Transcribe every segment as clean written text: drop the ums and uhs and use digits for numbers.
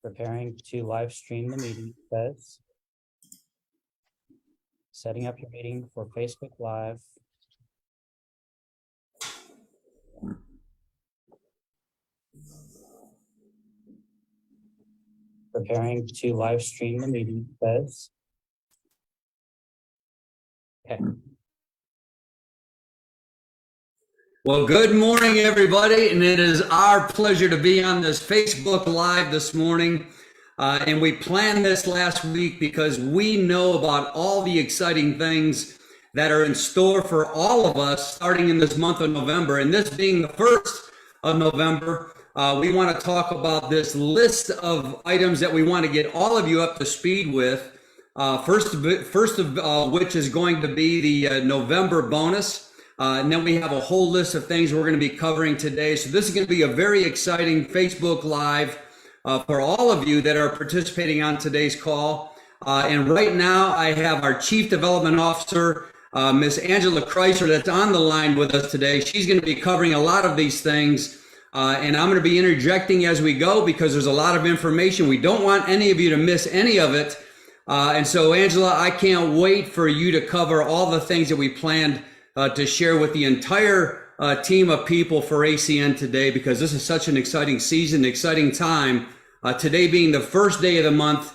Preparing to live stream the meeting says. Setting up your meeting for Facebook Live. Preparing to live stream the meeting says. Okay. Well, good morning, everybody, and it is our pleasure to be on this Facebook Live this morning. And we planned this last week because we know about all the exciting things that are in store for all of us starting in this month of November. And this being the 1st of November, we want to talk about this list of items that we want to get all of you up to speed with. First of which is going to be the November bonus. And then we have a whole list of things we're going to be covering today. So this is going to be a very exciting Facebook Live for all of you that are participating on today's call. And right now I have our Chief Development Officer, Miss Angela Chrysler, that's on the line with us today. She's going to be covering a lot of these things. And I'm going to be interjecting as we go because there's a lot of information. We don't want any of you to miss any of it. And so, Angela, I can't wait for you to cover all the things that we planned to share with the entire team of people for ACN today, because this is such an exciting season, exciting time. Today being the first day of the month,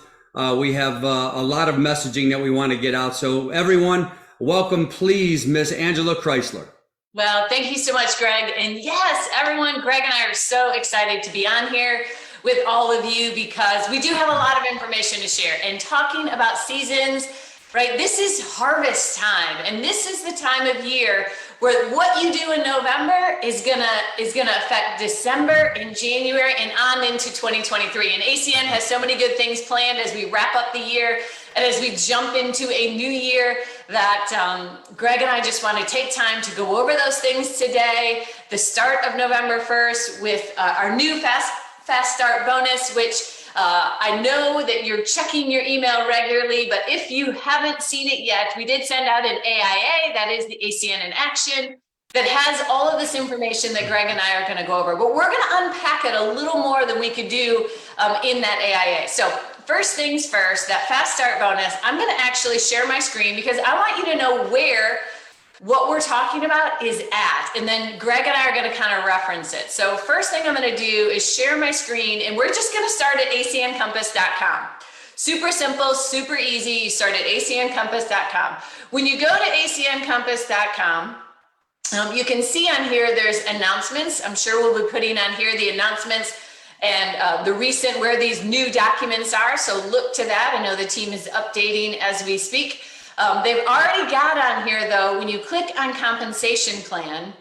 we have a lot of messaging that we want to get out. So everyone, welcome, please, Miss Angela Chrysler. Well, thank you so much, Greg. And yes, everyone, Greg and I are so excited to be on here with all of you because we do have a lot of information to share. And talking about seasons, right? This is harvest time, and this is the time of year where what you do in November is gonna affect December and January and on into 2023. And ACN has so many good things planned as we wrap up the year and as we jump into a new year that Greg and I just want to take time to go over those things today. The start of November 1st with our new Fast Start bonus, which I know that you're checking your email regularly, but if you haven't seen it yet, we did send out an AIA, that is the ACN in Action, that has all of this information that Greg and I are going to go over. But we're going to unpack it a little more than we could do in that AIA. So first things first, that Fast Start bonus, I'm going to actually share my screen because I want you to know where what we're talking about is at, and then Greg and I are going to kind of reference it. So first thing I'm going to do is share my screen, and we're just going to start at acncompass.com. Super simple, super easy. You start at acncompass.com. When you go to acncompass.com, you can see on here there's announcements. I'm sure we'll be putting on here the announcements and the recent where these new documents are. So look to that. I know the team is updating as we speak. They've already got on here, though, when you click on compensation plan,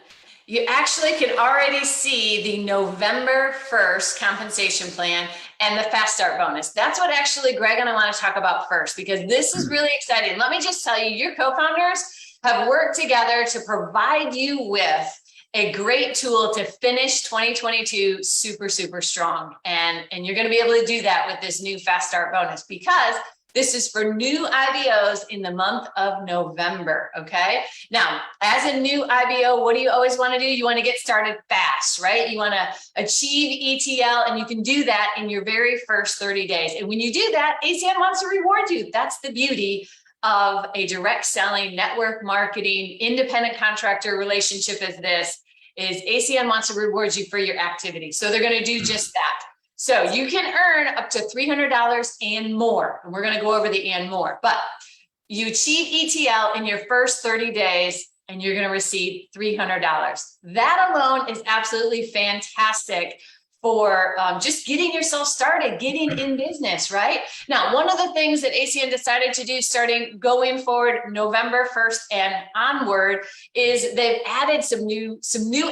you actually can already see the November 1st compensation plan and the Fast Start bonus. That's what actually Greg and I want to talk about first, because this is really exciting. Let me just tell you, your co-founders have worked together to provide you with a great tool to finish 2022 super, super strong. And you're going to be able to do that with this new Fast Start bonus, because this is for new IBOs in the month of November, okay? Now, as a new IBO, what do you always want to do? You want to get started fast, right? You want to achieve ETL, and you can do that in your very first 30 days. And when you do that, ACN wants to reward you. That's the beauty of a direct selling, network marketing, independent contractor relationship as this, is ACN wants to reward you for your activity. So they're going to do just that. So you can earn up to $300 and more. And we're going to go over the and more, but you achieve ETL in your first 30 days and you're going to receive $300. That alone is absolutely fantastic for just getting yourself started, getting in business, right? Now, one of the things that ACN decided to do starting going forward November 1st and onward is they've added some new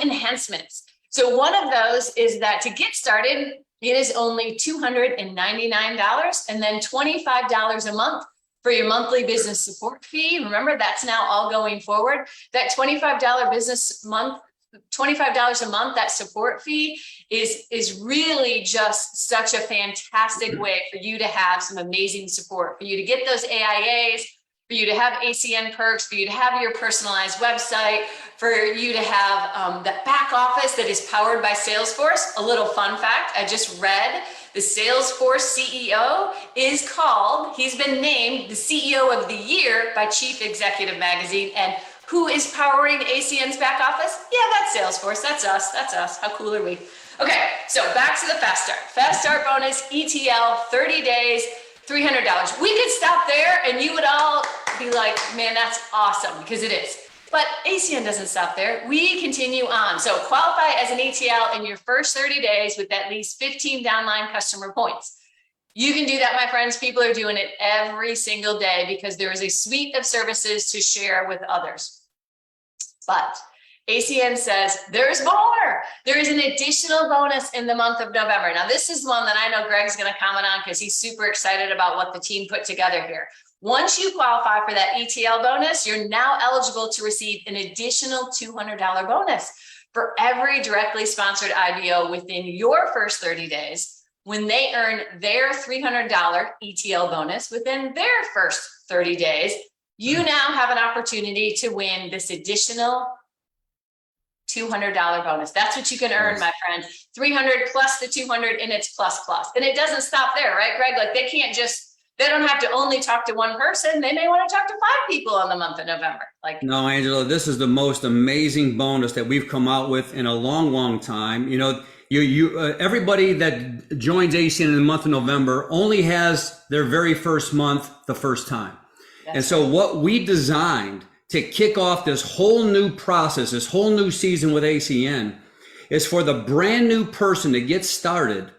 enhancements. So one of those is that to get started, it is only $299 and then $25 a month for your monthly business support fee. Remember, that's now all going forward. That $25 business month, $25 a month, that support fee is really just such a fantastic way for you to have some amazing support, for you to get those AIAs, for you to have ACN perks, for you to have your personalized website, for you to have that back office that is powered by Salesforce. A little fun fact, I just read The Salesforce CEO he's been named the CEO of the year by Chief Executive Magazine. And who is powering ACN's back office? Yeah, that's Salesforce. That's us. How cool are we? Okay, so back to the Fast Start. Fast Start bonus, ETL, 30 days, $300. We could stop there and you would all be like, man, that's awesome, because it is. But ACN doesn't stop there. We continue on. So qualify as an ETL in your first 30 days with at least 15 downline customer points. You can do that, my friends. People are doing it every single day because there is a suite of services to share with others. But ACN says there's more. There is an additional bonus in the month of November. Now, this is one that I know Greg's going to comment on because he's super excited about what the team put together here. Once you qualify for that ETL bonus, you're now eligible to receive an additional $200 bonus for every directly sponsored IBO within your first 30 days when they earn their $300 ETL bonus within their first 30 days. You now have an opportunity to win this additional $200 bonus. That's what you can earn, my friend. 300 plus the 200, and it's plus. And it doesn't stop there, right, Greg? Like they don't have to only talk to one person. They may want to talk to 5 people in the month of November. No, Angela, this is the most amazing bonus that we've come out with in a long time. You know, everybody that joins ACN in the month of November only has their very first month the first time. And so what we designed to kick off this whole new process, this whole new season with ACN, is for the brand new person to get started.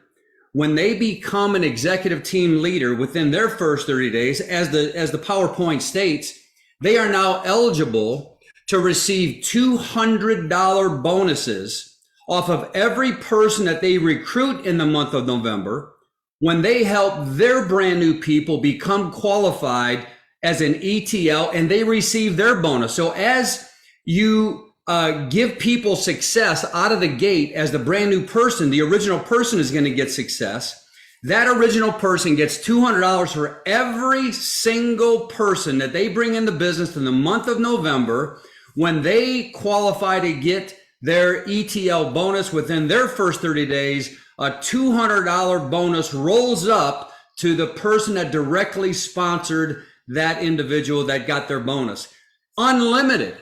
When they become an executive team leader within their first 30 days, as the PowerPoint states, they are now eligible to receive $200 bonuses off of every person that they recruit in the month of November when they help their brand new people become qualified as an ETL and they receive their bonus. So as you give people success out of the gate as the brand new person, the original person is going to get success. That original person gets $200 for every single person that they bring in the business in the month of November when they qualify to get their ETL bonus within their first 30 days. A $200 bonus rolls up to the person that directly sponsored that individual that got their bonus. Unlimited.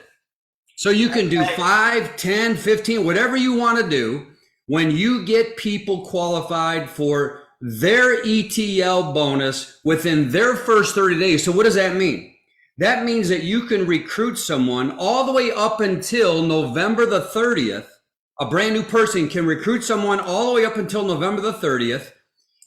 So you can do 5, 10, 15, whatever you want to do when you get people qualified for their ETL bonus within their first 30 days. So what does that mean? That means that you can recruit someone all the way up until November the 30th. A brand new person can recruit someone all the way up until November the 30th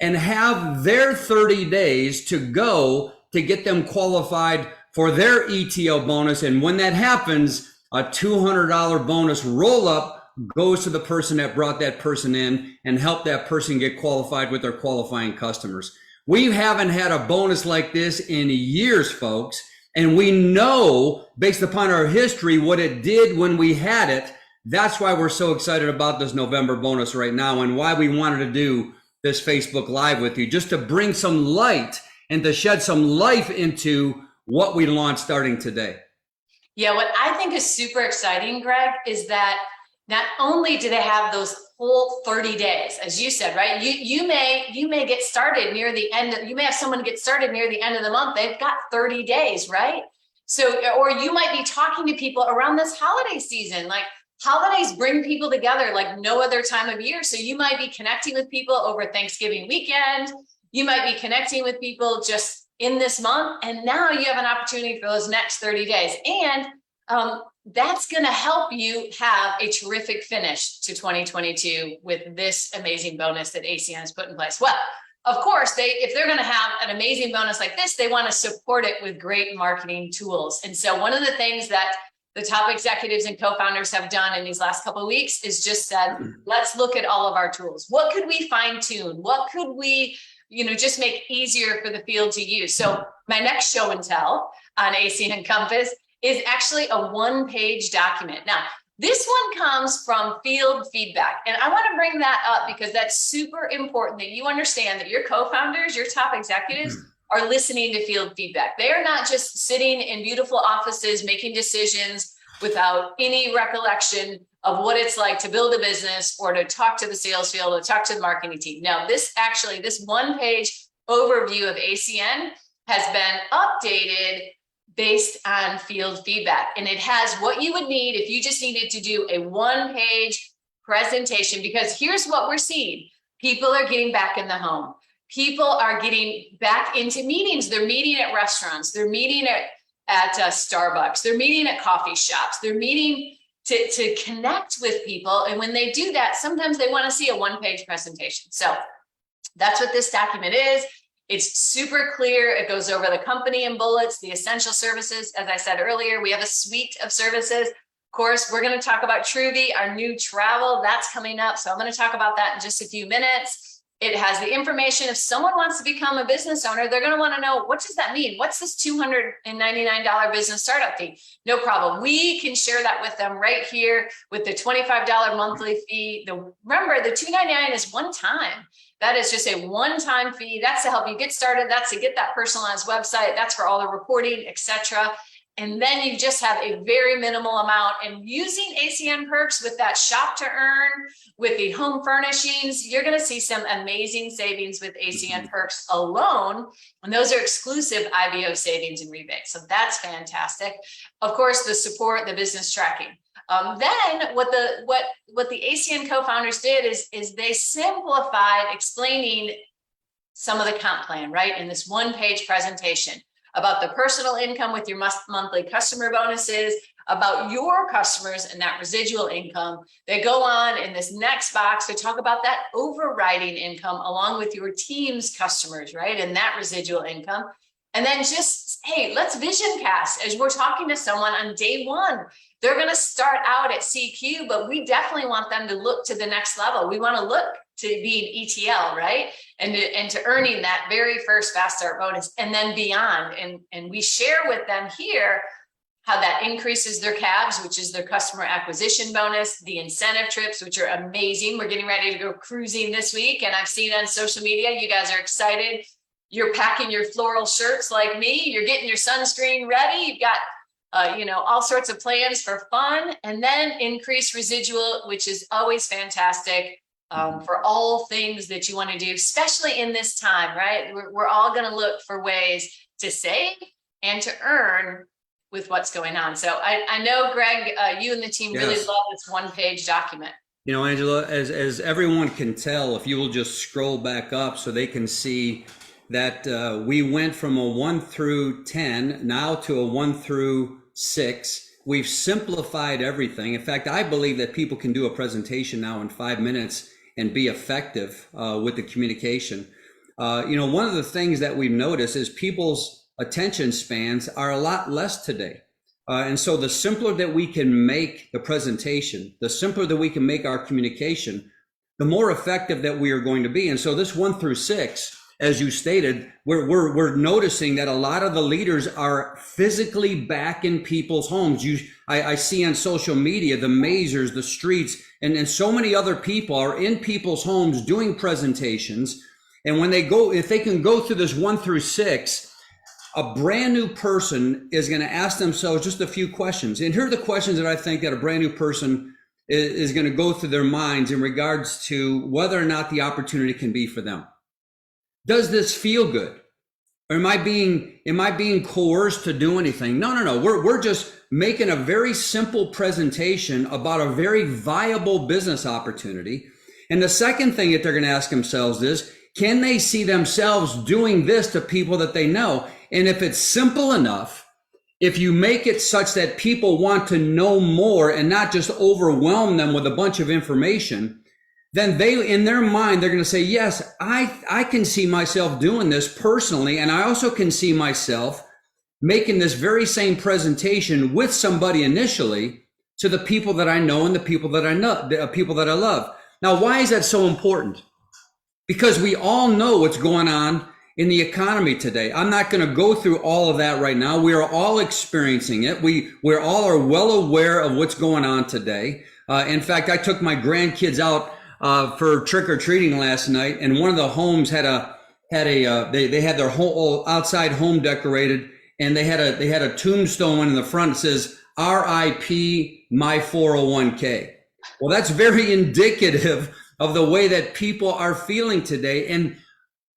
and have their 30 days to go to get them qualified for their ETL bonus. And when that happens, a $200 bonus roll up goes to the person that brought that person in and help that person get qualified with their qualifying customers. We haven't had a bonus like this in years, folks. And we know, based upon our history, what it did when we had it. That's why we're so excited about this November bonus right now and why we wanted to do this Facebook Live with you, just to bring some light and to shed some life into what we launched starting today. Yeah, what I think is super exciting, Greg, is that not only do they have those whole 30 days, as you said, right? You may get started near the end. You may have someone get started near the end of the month. They've got 30 days, right? So, or you might be talking to people around this holiday season. Like holidays bring people together like no other time of year. So you might be connecting with people over Thanksgiving weekend. You might be connecting with people just in this month. And now you have an opportunity for those next 30 days. And that's going to help you have a terrific finish to 2022 with this amazing bonus that ACN has put in place. Well, of course, if they're going to have an amazing bonus like this, they want to support it with great marketing tools. And so one of the things that the top executives and co-founders have done in these last couple of weeks is just said, let's look at all of our tools. What could we fine tune? What could we just make easier for the field to use? So my next show and tell on ACN Compass is actually a one-page document. Now, this one comes from field feedback. And I want to bring that up because that's super important that you understand that your co-founders, your top executives are listening to field feedback. They are not just sitting in beautiful offices making decisions without any recollection of what it's like to build a business or to talk to the sales field or talk to the marketing team. Now, this one-page overview of ACN has been updated based on field feedback. And it has what you would need if you just needed to do a one-page presentation, because here's what we're seeing. People are getting back in the home. People are getting back into meetings. They're meeting at restaurants. They're meeting at Starbucks. They're meeting at coffee shops. They're meeting to connect with people. And when they do that, sometimes they want to see a one-page presentation. So that's what this document is. It's super clear. It goes over the company in bullets, the essential services. As I said earlier, we have a suite of services. Of course, we're going to talk about Truby, our new travel. That's coming up. So I'm going to talk about that in just a few minutes. It has the information. If someone wants to become a business owner, they're going to want to know, what does that mean? What's this $299 business startup fee? No problem. We can share that with them right here with the $25 monthly fee. Remember, the $299 is one time. That is just a one-time fee. That's to help you get started. That's to get that personalized website. That's for all the reporting, etc. And then you just have a very minimal amount. And using ACN perks with that shop to earn, with the home furnishings, you're going to see some amazing savings with ACN perks alone. And those are exclusive IBO savings and rebates. So that's fantastic. Of course, the support, the business tracking. Then what the ACN co-founders did is they simplified explaining some of the comp plan, right? In this one-page presentation about the personal income with your monthly customer bonuses, about your customers and that residual income. They go on in this next box to talk about that overriding income along with your team's customers, right? And that residual income. And then just, hey, let's vision cast as we're talking to someone on day one. They're going to start out at CQ, but we definitely want them to look to the next level. We want to look to being ETL, right? And to earning that very first fast start bonus and then beyond. And we share with them here how that increases their CABs, which is their customer acquisition bonus, the incentive trips, which are amazing. We're getting ready to go cruising this week. And I've seen on social media, you guys are excited. You're packing your floral shirts like me. You're getting your sunscreen ready. You've got all sorts of plans for fun, and then increase residual, which is always fantastic for all things that you want to do, especially in this time, right? We're all going to look for ways to save and to earn with what's going on. So I know, Greg, you and the team really love this one-page document. You know, Angela, as everyone can tell, if you will just scroll back up so they can see that we went from a 1 through 10 now to a 1 through 6. We've simplified everything. In fact, I believe that people can do a presentation now in 5 minutes and be effective with the communication. One of the things that we've noticed is people's attention spans are a lot less today. And so the simpler that we can make the presentation, the simpler that we can make our communication, the more effective that we are going to be. And so this 1 through 6, as you stated, we're noticing that a lot of the leaders are physically back in people's homes. I see on social media, the Mazers, the Streets, and so many other people are in people's homes doing presentations. And when they go, if they can go through this 1 through 6, a brand new person is going to ask themselves just a few questions. And here are the questions that I think that a brand new person is going to go through their minds in regards to whether or not the opportunity can be for them. Does this feel good? Or am I being coerced to do anything? No. We're just making a very simple presentation about a very viable business opportunity. And the second thing that they're going to ask themselves is, can they see themselves doing this to people that they know? And if it's simple enough, if you make it such that people want to know more and not just overwhelm them with a bunch of information, then they, in their mind, they're going to say, yes, I can see myself doing this personally. And I also can see myself making this very same presentation with somebody initially to the people that I know and the people that I know, the people that I love. Now, why is that so important? Because we all know what's going on in the economy today. I'm not going to go through all of that right now. We are all experiencing it. We all are well aware of what's going on today. In fact, I took my grandkids out for trick-or-treating last night, and one of the homes they had their whole outside home decorated, and they had a tombstone in the front that says, "R.I.P. my 401k." Well, that's very indicative of the way that people are feeling today. And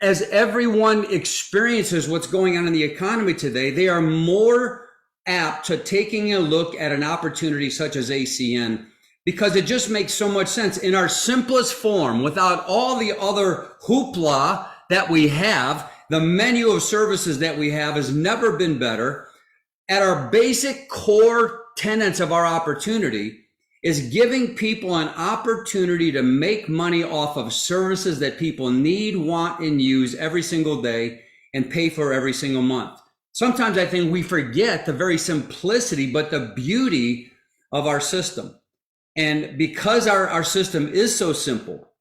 as everyone experiences what's going on in the economy today, they are more apt to taking a look at an opportunity such as ACN, because it just makes so much sense in our simplest form, without all the other hoopla that we have. The menu of services that we have has never been better. At our basic core tenets of our opportunity is giving people an opportunity to make money off of services that people need, want, and use every single day and pay for every single month. Sometimes I think we forget the very simplicity, but the beauty of our system. And because our system is so simple,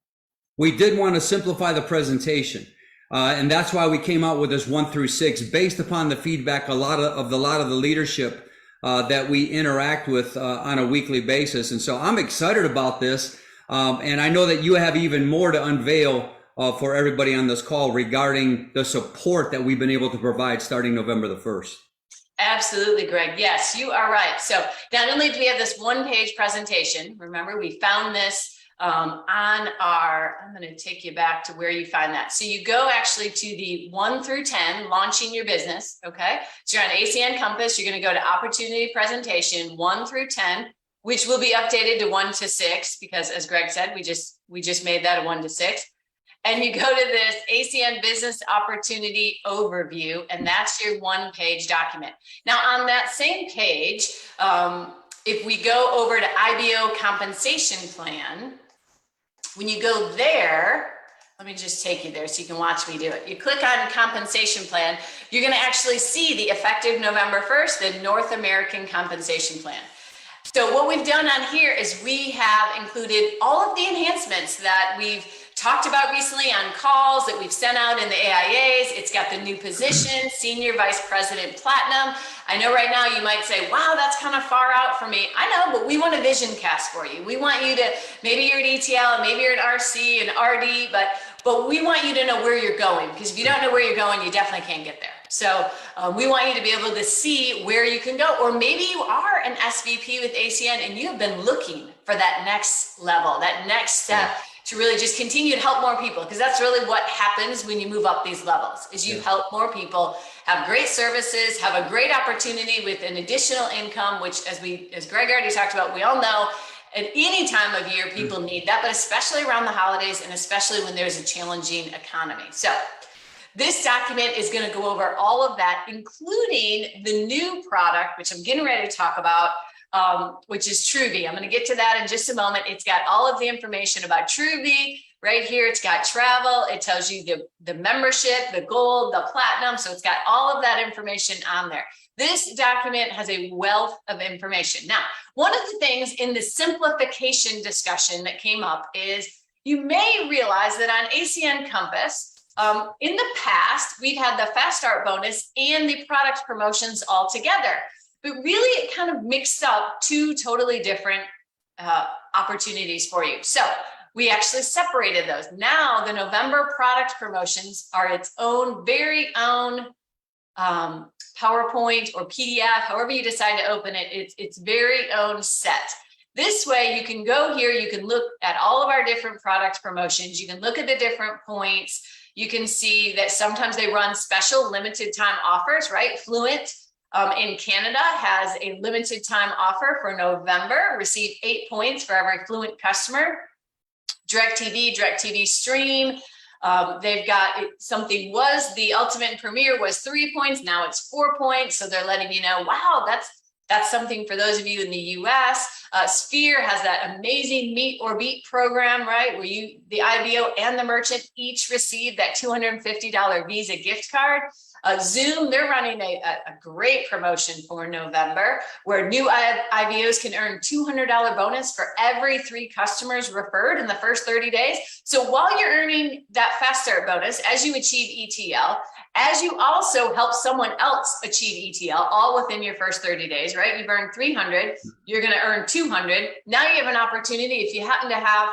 we did want to simplify the presentation. And that's why we came out with this 1 through 6 based upon the feedback a lot of the leadership that we interact with on a weekly basis. And so I'm excited about this. And I know that you have even more to unveil for everybody on this call regarding the support that we've been able to provide starting November the 1st. Absolutely, Greg. Yes, you are right. So not only do we have this one-page presentation, remember we found this on our, I'm going to take you back to where you find that. So you go actually to the 1 through 10, launching your business. Okay. So you're on ACN Compass. You're going to go to opportunity presentation 1 through 10, which will be updated to 1 to 6, because as Greg said, we just made that a 1 to 6. And you go to this ACN Business Opportunity Overview, and that's your one-page document. Now, on that same page, if we go over to IBO Compensation Plan, when you go there, let me just take you there so you can watch me do it. You click on Compensation Plan, you're going to actually see the effective November 1st, the North American Compensation Plan. So what we've done on here is we have included all of the enhancements that we've talked about recently on calls that we've sent out in the AIAs. It's got the new position, Senior Vice President Platinum. I know right now you might say, wow, that's kind of far out for me. I know, but we want a vision cast for you. We want you to, maybe you're an ETL, maybe you're an RC, an RD, but we want you to know where you're going, because if you don't know where you're going, you definitely can't get there. So we want you to be able to see where you can go. Or maybe you are an SVP with ACN and you've been looking for that next level, that next step to really just continue to help more people, because that's really what happens when you move up these levels, is you help more people have great services, have a great opportunity with an additional income, which as Greg already talked about, we all know at any time of year, people need that, but especially around the holidays and especially when there's a challenging economy. So this document is going to go over all of that, including the new product, which I'm getting ready to talk about, which is TrueV. I'm going to get to that in just a moment. It's got all of the information about TrueV right here. It's got travel. It tells you the membership, the gold, the platinum. So it's got all of that information on there. This document has a wealth of information. Now, one of the things in the simplification discussion that came up is you may realize that on ACN Compass, in the past, we've had the Fast Start bonus and the product promotions all together. But really, it kind of mixed up two totally different opportunities for you. So we actually separated those. Now, the November product promotions are its own, very own PowerPoint or PDF, however you decide to open it, it's very own set. This way, you can go here, you can look at all of our different product promotions, you can look at the different points, you can see that sometimes they run special limited time offers, right? Fluent in Canada has a limited time offer for November. Receive 8 points for every Fluent customer. DirecTV Stream, they've got something, was the Ultimate Premier was 3 points. Now it's 4 points. So they're letting you know, wow, that's something for those of you in the US. Sphere has that amazing Meet or Beat program, right? Where the IBO and the merchant each receive that $250 Visa gift card. Zoom, they're running a great promotion for November where new IBOs can earn $200 bonus for every 3 customers referred in the first 30 days. So while you're earning that Fast Start bonus, as you achieve ETL, as you also help someone else achieve ETL, all within your first 30 days, right? You've earned 300, you're going to earn 200. Now you have an opportunity, if you happen to have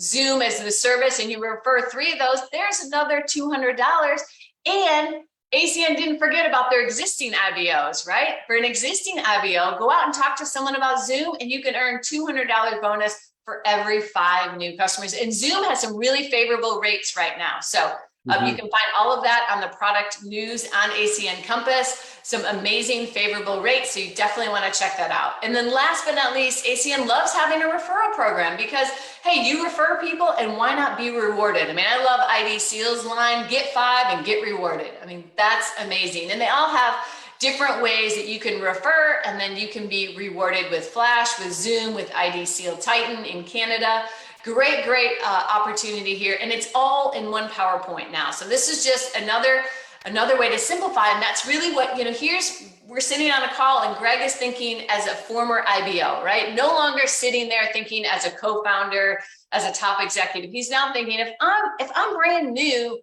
Zoom as the service and you refer 3 of those, there's another $200. And ACN didn't forget about their existing IBOs, right? For an existing IBO, go out and talk to someone about Zoom and you can earn $200 bonus for every 5 new customers. And Zoom has some really favorable rates right now. So you can find all of that on the product news on ACN Compass, some amazing favorable rates. So you definitely want to check that out. And then last but not least, ACN loves having a referral program because, hey, you refer people and why not be rewarded? I mean, I love ID Seal's line, get 5 and get rewarded. I mean, that's amazing. And they all have different ways that you can refer, and then you can be rewarded with Flash, with Zoom, with ID Seal Titan in Canada. Great opportunity here. And it's all in one PowerPoint now. So this is just another way to simplify. And that's really what, we're sitting on a call and Greg is thinking as a former IBO, right? No longer sitting there thinking as a co-founder, as a top executive. He's now thinking, if I'm brand new,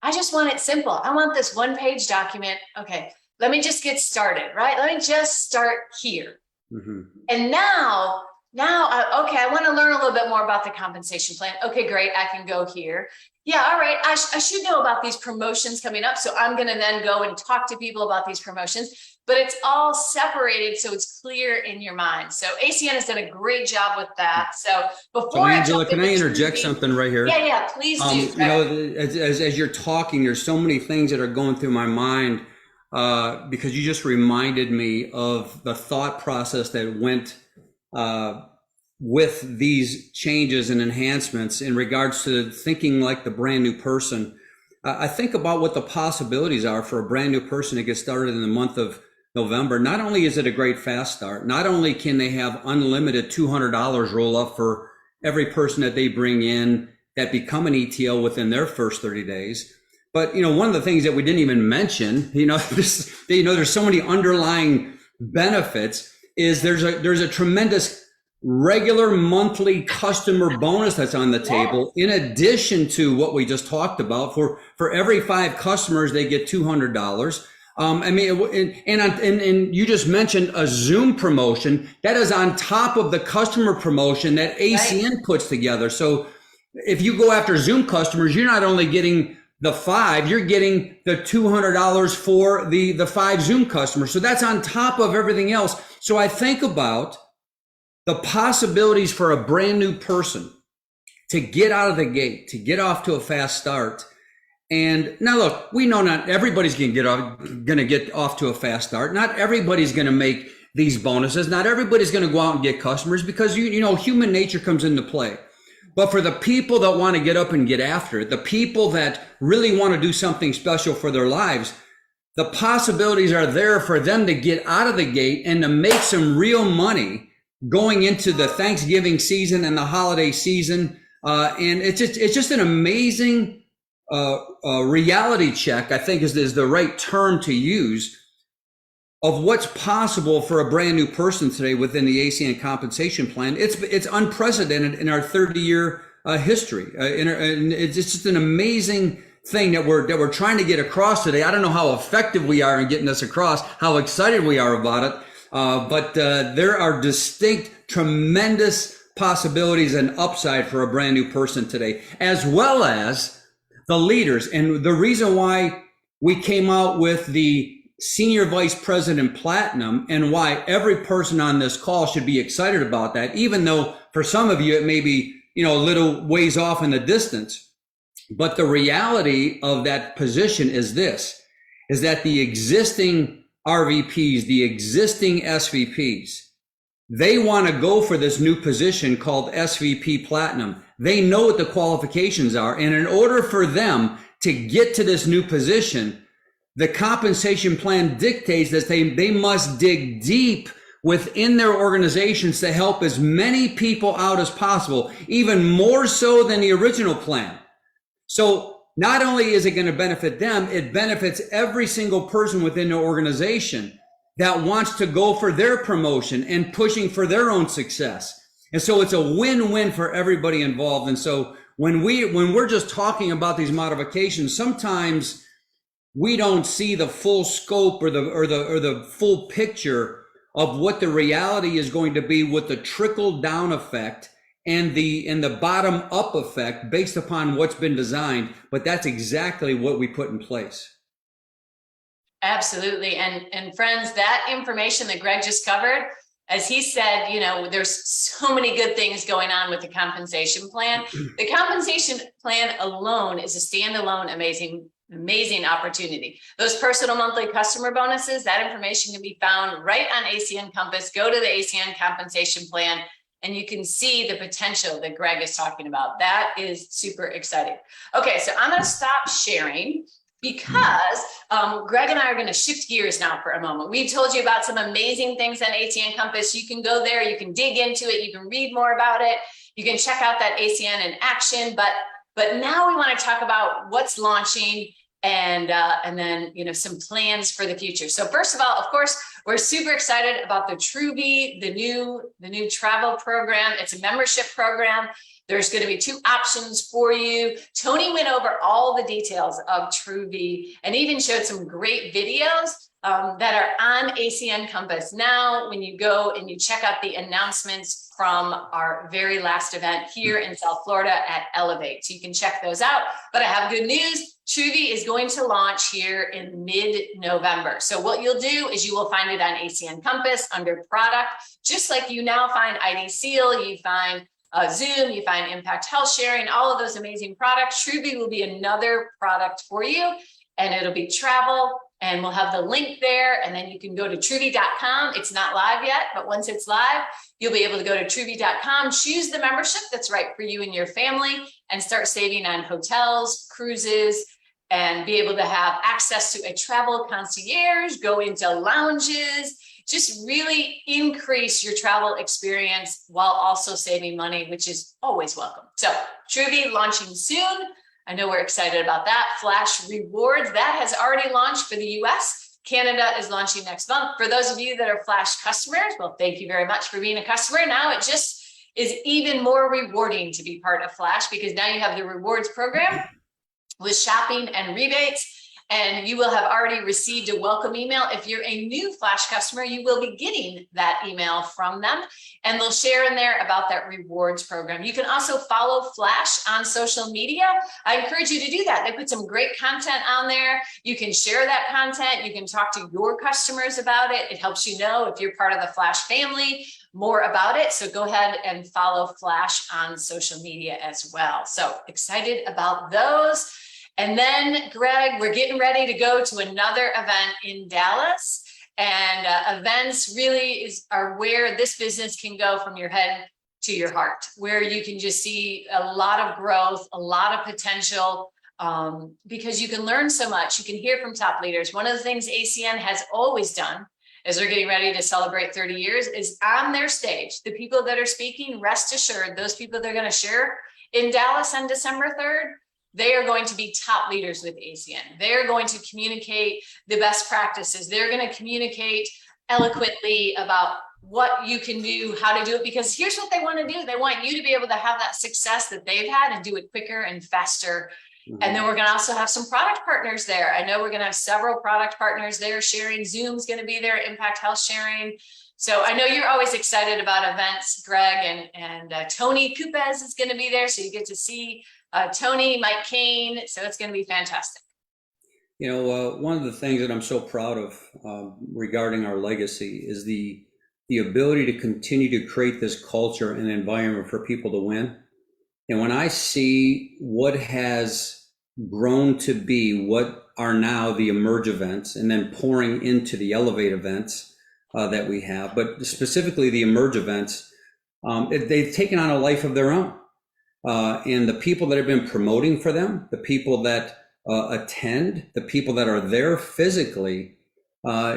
I just want it simple. I want this 1-page document. Okay, let me just get started, right? Let me just start here. And now, okay, I want to learn a little bit more about the compensation plan. Okay, great. I can go here. Yeah, all right. I should know about these promotions coming up. So I'm going to then go and talk to people about these promotions, but it's all separated so it's clear in your mind. So ACN has done a great job with that. So before Angela, can I interject something right here? Yeah, please do. As you're talking, there's so many things that are going through my mind because you just reminded me of the thought process that went with these changes and enhancements in regards to thinking like the brand new person. I think about what the possibilities are for a brand new person to get started in the month of November. Not only is it a great fast start, not only can they have unlimited $200 roll up for every person that they bring in that become an ETL within their first 30 days, but one of the things that we didn't even mention, there's so many underlying benefits, is there's a tremendous regular monthly customer bonus that's on the table, in addition to what we just talked about. For every 5 customers, they get $200. And you just mentioned a Zoom promotion that is on top of the customer promotion that ACN puts together. So if you go after Zoom customers, you're not only getting the 5, you're getting the $200 for the 5 Zoom customers. So that's on top of everything else. So I think about the possibilities for a brand new person to get out of the gate, to get off to a fast start. And now look, we know not everybody's going to get off to a fast start. Not everybody's going to make these bonuses. Not everybody's going to go out and get customers because human nature comes into play. But for the people that want to get up and get after it, the people that really want to do something special for their lives, the possibilities are there for them to get out of the gate and to make some real money going into the Thanksgiving season and the holiday season. And it's just an amazing reality check, I think is the right term to use, of what's possible for a brand new person today within the ACN compensation plan. It's unprecedented in our 30-year history. And it's just an amazing thing that we're trying to get across today. I don't know how effective we are in getting this across, how excited we are about it. But there are distinct, tremendous possibilities and upside for a brand new person today, as well as the leaders. And the reason why we came out with the Senior Vice President Platinum, and why every person on this call should be excited about that, even though for some of you it may be a little ways off in the distance. But the reality of that position is that the existing RVPs, the existing SVPs, they want to go for this new position called SVP Platinum. They know what the qualifications are. And in order for them to get to this new position, the compensation plan dictates that they must dig deep within their organizations to help as many people out as possible, even more so than the original plan. So not only is it going to benefit them, it benefits every single person within the organization that wants to go for their promotion and pushing for their own success. And so it's a win-win for everybody involved. And so when we're just talking about these modifications, sometimes we don't see the full scope or the full picture of what the reality is going to be with the trickle down effect and the bottom up effect based upon what's been designed. But that's exactly what we put in place. Absolutely. And friends, that information that Greg just covered, as he said, you know, there's so many good things going on with the compensation plan. The compensation plan alone is a standalone amazing opportunity. Those personal monthly customer bonuses, that information can be found right on ACN Compass. Go to the ACN compensation plan and you can see the potential that Greg is talking about. That is super exciting. Okay, so I'm going to stop sharing because Greg and I are going to shift gears now for a moment. We told you about some amazing things on ACN Compass. You can go there, you can dig into it, you can read more about it, you can check out that ACN in action. But now we want to talk about what's launching and then, you know, some plans for the future. So first of all, of course, we're super excited about the Truby, the new travel program. It's a membership program. There's going to be 2 options for you. Tony went over all the details of Truby and even showed some great videos that are on ACN Compass. Now, when you go and you check out the announcements from our very last event here in South Florida at Elevate, so you can check those out. But I have good news. Truby is going to launch here in mid-November. So what you'll do is you will find it on ACN Compass under product, just like you now find ID Seal, you find Zoom, you find Impact Health Sharing, all of those amazing products. Truby will be another product for you, and it'll be travel, and we'll have the link there, and then you can go to Truby.com. It's not live yet, but once it's live, you'll be able to go to Truby.com, choose the membership that's right for you and your family, and start saving on hotels, cruises, and be able to have access to a travel concierge, go into lounges, just really increase your travel experience while also saving money, which is always welcome. So Truby launching soon. I know we're excited about that. Flash Rewards, that has already launched for the US. Canada is launching next month. For those of you that are Flash customers, well, thank you very much for being a customer. Now it just is even more rewarding to be part of Flash because now you have the rewards program with shopping and rebates. And you will have already received a welcome email. If you're a new Flash customer, you will be getting that email from them, and they'll share in there about that rewards program. You can also follow Flash on social media. I encourage you to do that. They put some great content on there. You can share that content. You can talk to your customers about it. It helps you know if you're part of the Flash family more about it. So go ahead and follow Flash on social media as well. So excited about those. And then, Greg, we're getting ready to go to another event in Dallas. And events really are where this business can go from your head to your heart, where you can just see a lot of growth, a lot of potential, because you can learn so much. You can hear from top leaders. One of the things ACN has always done as they're getting ready to celebrate 30 years is on their stage, the people that are speaking, rest assured, those people they're going to share in Dallas on December 3rd, they are going to be top leaders with ACN. They're going to communicate the best practices. They're going to communicate eloquently about what you can do, how to do it, because here's what they want to do. They want you to be able to have that success that they've had and do it quicker and faster. Mm-hmm. And then we're going to also have some product partners there. I know we're going to have several product partners there sharing. Zoom's going to be there, Impact Health Sharing. So I know you're always excited about events, Greg, and Tony Kupes is going to be there. So you get to see Tony, Mike Kane. So it's going to be fantastic. You know, one of the things that I'm so proud of regarding our legacy is the ability to continue to create this culture and environment for people to win. And when I see what has grown to be what are now the Emerge events and then pouring into the Elevate events that we have, but specifically the Emerge events, they've taken on a life of their own. And the people that have been promoting for them, the people that attend, the people that are there physically,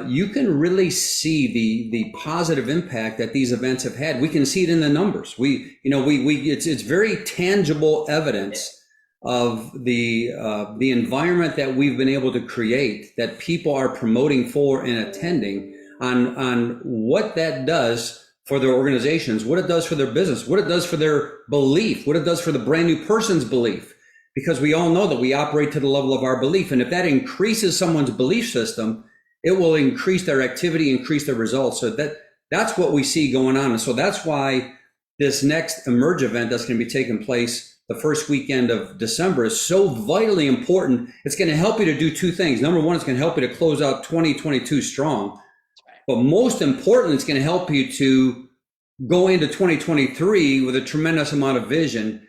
you can really see the positive impact that these events have had. We can see it in the numbers. It's very tangible evidence of the environment that we've been able to create, that people are promoting for and attending, on what that does for their organizations, what it does for their business, what it does for their belief, what it does for the brand new person's belief. Because we all know that we operate to the level of our belief. And if that increases someone's belief system, it will increase their activity, increase their results. So that's what we see going on. And so that's why this next Emerge event that's going to be taking place the first weekend of December is so vitally important. It's going to help you to do 2 things. Number one, it's going to help you to close out 2022 strong. but most important, it's going to help you to go into 2023 with a tremendous amount of vision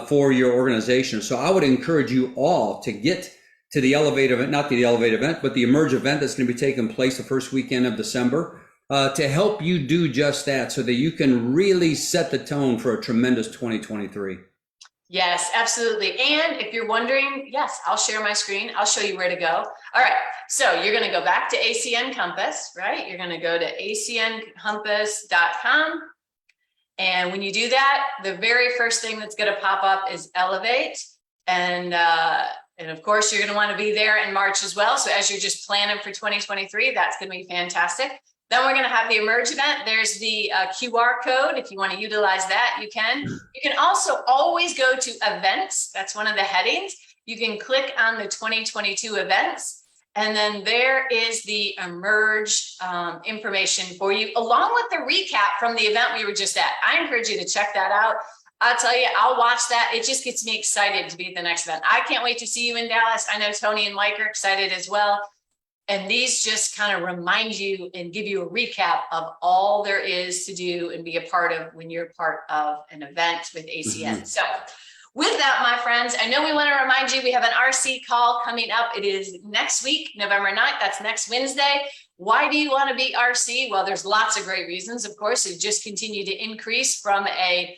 for your organization. So I would encourage you all to get to the Elevate event, not the Elevate event, but the Emerge event that's going to be taking place the first weekend of December, to help you do just that so that you can really set the tone for a tremendous 2023. Yes, absolutely. And if you're wondering, yes, I'll share my screen. I'll show you where to go. All right. So you're going to go back to ACN Compass, right? You're going to go to acncompass.com. And when you do that, the very first thing that's going to pop up is Elevate. And of course, you're going to want to be there in March as well. So as you're just planning for 2023, that's going to be fantastic. Then we're going to have the Emerge event. There's the QR code. If you want to utilize that, you can. You can also always go to events. That's one of the headings. You can click on the 2022 events. And then there is the Emerge information for you, along with the recap from the event we were just at. I encourage you to check that out. I'll tell you, I'll watch that. It just gets me excited to be at the next event. I can't wait to see you in Dallas. I know Tony and Mike are excited as well. And these just kind of remind you and give you a recap of all there is to do and be a part of when you're part of an event with ACN. Mm-hmm. So with that, my friends, I know we want to remind you, we have an RC call coming up. It is next week, November 9th. That's next Wednesday. Why do you want to be RC? Well, there's lots of great reasons. Of course, it just continue to increase from an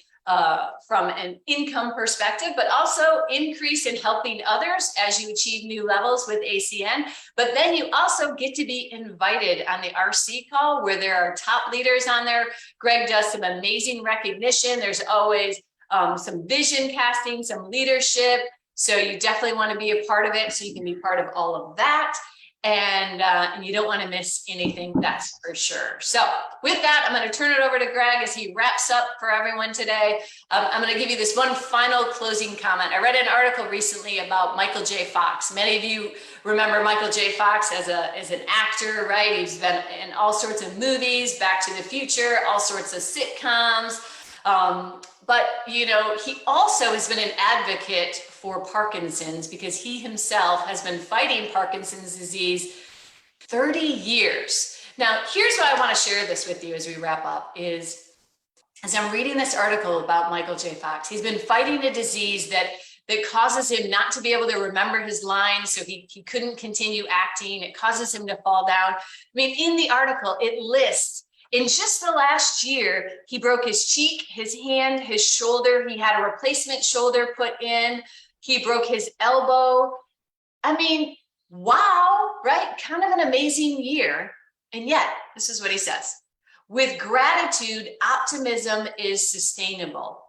income perspective, but also increase in helping others as you achieve new levels with ACN. But then you also get to be invited on the RC call where there are top leaders on there. Greg does some amazing recognition. There's always some vision casting, some leadership. So you definitely want to be a part of it. So you can be part of all of that. And you don't want to miss anything, that's for sure. So with that, I'm going to turn it over to Greg as he wraps up for everyone today. I'm going to give you this one final closing comment. I read an article recently about Michael J. Fox. Many of you remember Michael J. Fox as an actor, right? He's been in all sorts of movies, Back to the Future, all sorts of sitcoms. But, you know, he also has been an advocate for Parkinson's because he himself has been fighting Parkinson's disease 30 years. Now, here's why I want to share this with you as we wrap up is, as I'm reading this article about Michael J. Fox, he's been fighting a disease that causes him not to be able to remember his lines, so he couldn't continue acting. It causes him to fall down. I mean, in the article, it lists in just the last year, he broke his cheek, his hand, his shoulder. He had a replacement shoulder put in. He broke his elbow. I mean, wow, right? Kind of an amazing year. And yet, this is what he says. With gratitude, optimism is sustainable.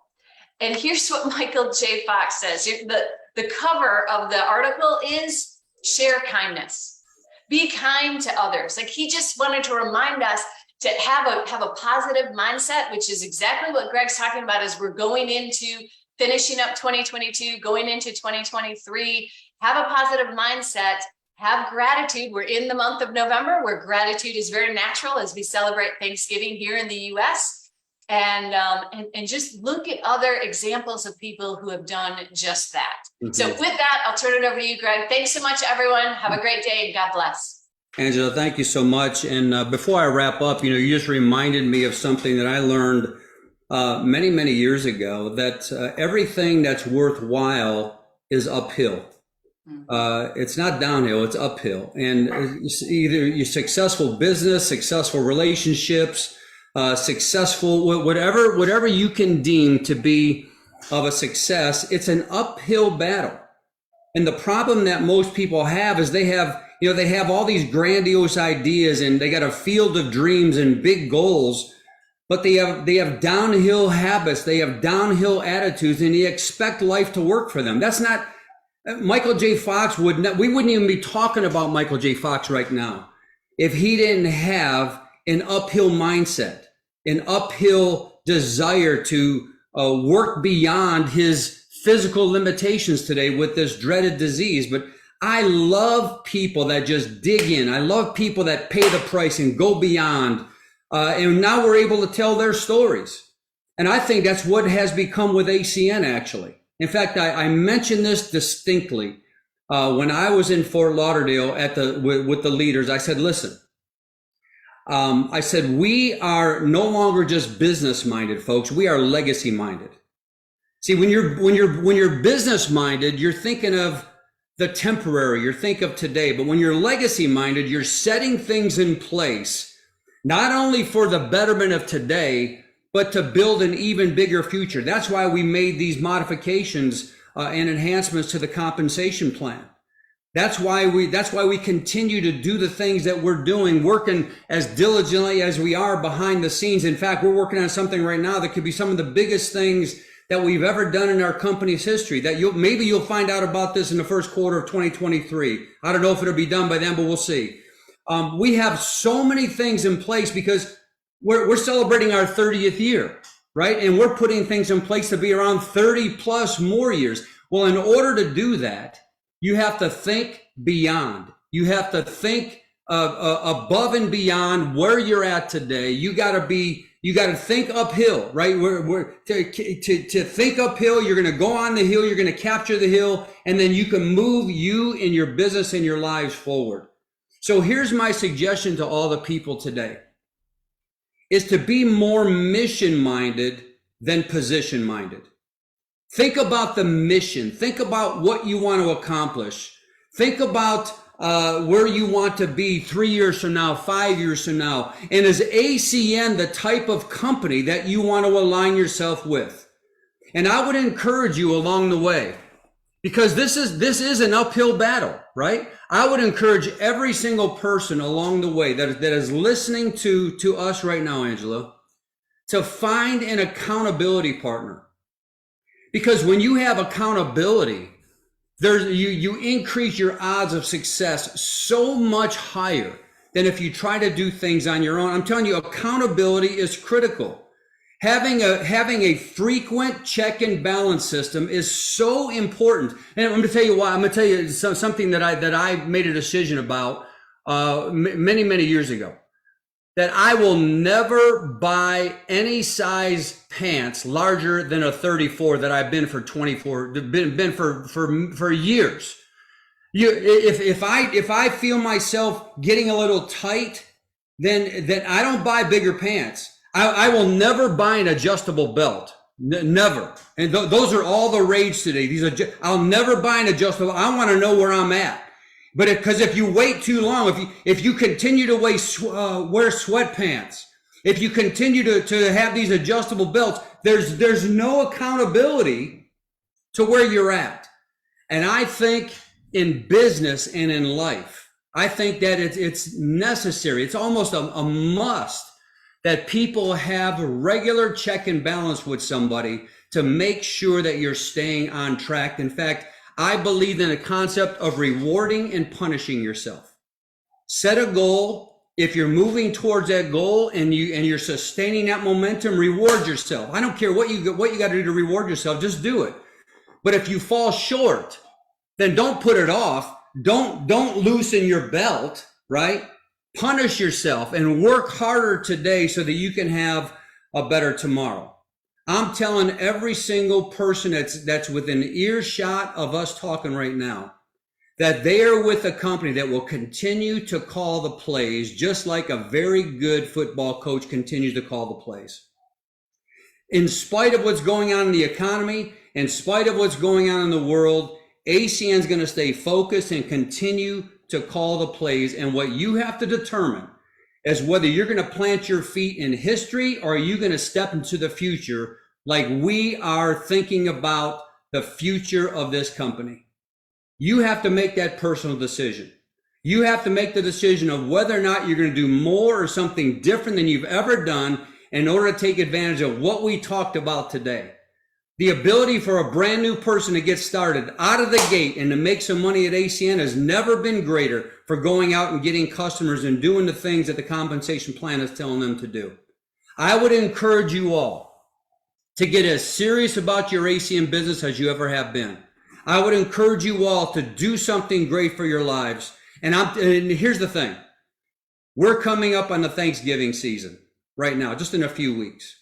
And here's what Michael J. Fox says. The cover of the article is share kindness. Be kind to others. Like he just wanted to remind us to have a positive mindset, which is exactly what Greg's talking about as we're going into finishing up 2022, going into 2023. Have a positive mindset, have gratitude. We're in the month of November where gratitude is very natural as we celebrate Thanksgiving here in the US. And just look at other examples of people who have done just that. Mm-hmm. So with that, I'll turn it over to you, Greg. Thanks so much, everyone. Have a great day and God bless. Angela, thank you so much. And before I wrap up, you just reminded me of something that I learned many, many years ago, that everything that's worthwhile is uphill. It's not downhill, it's uphill. And either your successful business, successful relationships, successful, whatever you can deem to be of a success, it's an uphill battle. And the problem that most people have is they have all these grandiose ideas and they got a field of dreams and big goals, but they have downhill habits, they have downhill attitudes, and you expect life to work for them. That's not, Michael J. Fox we wouldn't even be talking about Michael J. Fox right now if he didn't have an uphill mindset, an uphill desire to work beyond his physical limitations today with this dreaded disease. But I love people that just dig in. I love people that pay the price and go beyond. And now we're able to tell their stories. And I think that's what has become with ACN, actually. In fact, I mentioned this distinctly when I was in Fort Lauderdale with the leaders. I said, listen, I said, we are no longer just business minded, folks. We are legacy minded. See, when you're business minded, you're thinking of the temporary, you're thinking of today. But when you're legacy minded, you're setting things in place, not only for the betterment of today, but to build an even bigger future. That's why we made these modifications and enhancements to the compensation plan. That's why we continue to do the things that we're doing, working as diligently as we are behind the scenes. In fact, we're working on something right now that could be some of the biggest things that we've ever done in our company's history. That maybe you'll find out about this in the first quarter of 2023. I don't know if it'll be done by then, but we'll see. We have so many things in place because we're celebrating our 30th year, right? And we're putting things in place to be around 30 plus more years. Well, in order to do that, you have to think beyond. You have to think above and beyond where you're at today. You got to think uphill, right? To think uphill, you're going to go on the hill, you're going to capture the hill, and then you can move you and your business and your lives forward. So here's my suggestion to all the people today, is to be more mission-minded than position-minded. Think about the mission. Think about what you want to accomplish. Think about where you want to be 3 years from now, 5 years from now. And is ACN the type of company that you want to align yourself with? And I would encourage you along the way, because this is an uphill battle, right? I would encourage every single person along the way that is listening to us right now, Angela, to find an accountability partner. Because when you have accountability, you increase your odds of success so much higher than if you try to do things on your own. I'm telling you, accountability is critical. Having a frequent check and balance system is so important. And I'm going to tell you why. I'm going to tell you something that I made a decision about many years ago. That I will never buy any size pants larger than a 34 that I've been for 24, been for years. If I feel myself getting a little tight, then I don't buy bigger pants. I will never buy an adjustable belt. Never. And those are all the rage today. I'll never buy an adjustable. I want to know where I'm at. But because if you wait too long, if you continue to wear sweatpants, if you continue to have these adjustable belts, there's no accountability to where you're at. And I think in business and in life, I think that it's necessary. It's almost a must that people have a regular check and balance with somebody to make sure that you're staying on track. In fact, I believe in the concept of rewarding and punishing yourself. Set a goal. If you're moving towards that goal and you're sustaining that momentum, reward yourself. I don't care what you got to do to reward yourself, just do it. But if you fall short, then don't put it off. Don't loosen your belt, right? Punish yourself and work harder today so that you can have a better tomorrow. I'm telling every single person that's within earshot of us talking right now that they are with a company that will continue to call the plays just like a very good football coach continues to call the plays. In spite of what's going on in the economy, in spite of what's going on in the world, ACN is going to stay focused and continue to call the plays. And what you have to determine is whether you're going to plant your feet in history or are you going to step into the future like we are thinking about the future of this company. You have to make that personal decision. You have to make the decision of whether or not you're going to do more or something different than you've ever done in order to take advantage of what we talked about today. The ability for a brand new person to get started out of the gate and to make some money at ACN has never been greater for going out and getting customers and doing the things that the compensation plan is telling them to do. I would encourage you all to get as serious about your ACN business as you ever have been. I would encourage you all to do something great for your lives. And here's the thing. We're coming up on the Thanksgiving season right now, just in a few weeks.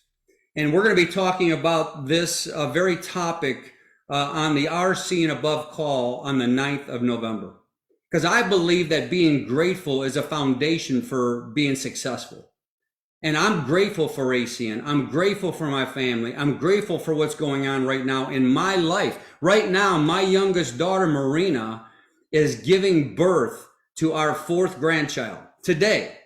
And we're going to be talking about this very topic on the RC and Above call on the 9th of November. because I believe that being grateful is a foundation for being successful. And I'm grateful for ACN. I'm grateful for my family. I'm grateful for what's going on right now in my life. Right now, my youngest daughter, Marina, is giving birth to our 4th grandchild today.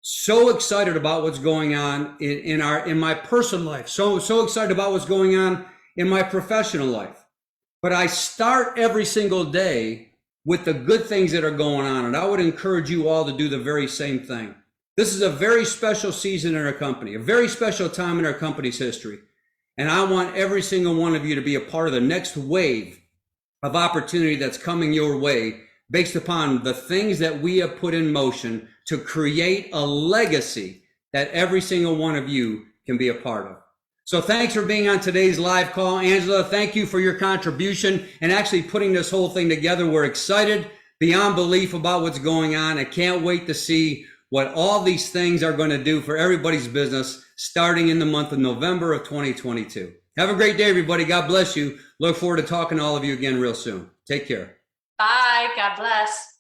So excited about what's going on in my personal life. So excited about what's going on in my professional life. But I start every single day with the good things that are going on. And I would encourage you all to do the very same thing. This is a very special season in our company, a very special time in our company's history. And I want every single one of you to be a part of the next wave of opportunity that's coming your way based upon the things that we have put in motion to create a legacy that every single one of you can be a part of. So thanks for being on today's live call. Angela, thank you for your contribution and actually putting this whole thing together. We're excited beyond belief about what's going on. I can't wait to see what all these things are going to do for everybody's business starting in the month of November of 2022. Have a great day, everybody. God bless you. Look forward to talking to all of you again real soon. Take care. Bye. God bless.